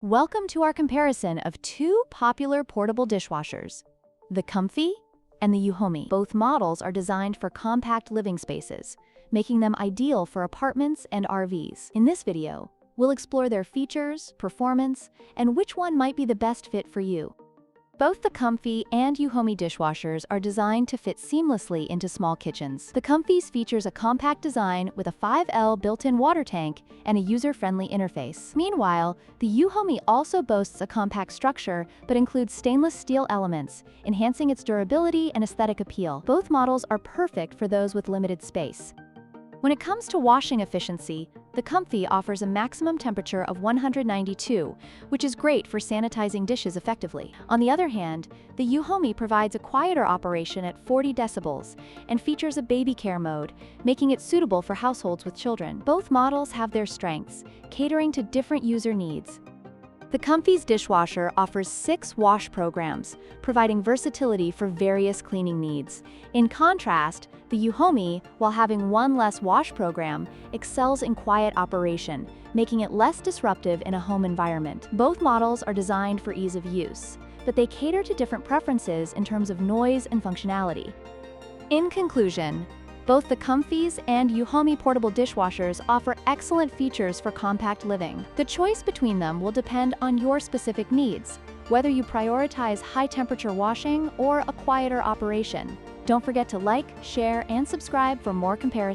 Welcome to our comparison of two popular portable dishwashers, the COMFEE and the EUHOMY. Both models are designed for compact living spaces, making them ideal for apartments and RVs. In this video, we'll explore their features, performance, and which one might be the best fit for you. Both the COMFEE and EUHOMY dishwashers are designed to fit seamlessly into small kitchens. The COMFEE features a compact design with a 5L built-in water tank and a user-friendly interface. Meanwhile, the EUHOMY also boasts a compact structure but includes stainless steel elements, enhancing its durability and aesthetic appeal. Both models are perfect for those with limited space. When it comes to washing efficiency, the COMFEE offers a maximum temperature of 192, which is great for sanitizing dishes effectively. On the other hand, the EUHOMY provides a quieter operation at 40 decibels and features a baby care mode, making it suitable for households with children. Both models have their strengths, catering to different user needs. The COMFEE's dishwasher offers 6 wash programs, providing versatility for various cleaning needs. In contrast, the EUHOMY, while having one less wash program, excels in quiet operation, making it less disruptive in a home environment. Both models are designed for ease of use, but they cater to different preferences in terms of noise and functionality. In conclusion, both the COMFEE's and EUHOMY portable dishwashers offer excellent features for compact living. The choice between them will depend on your specific needs, whether you prioritize high-temperature washing or a quieter operation. Don't forget to like, share, and subscribe for more comparisons.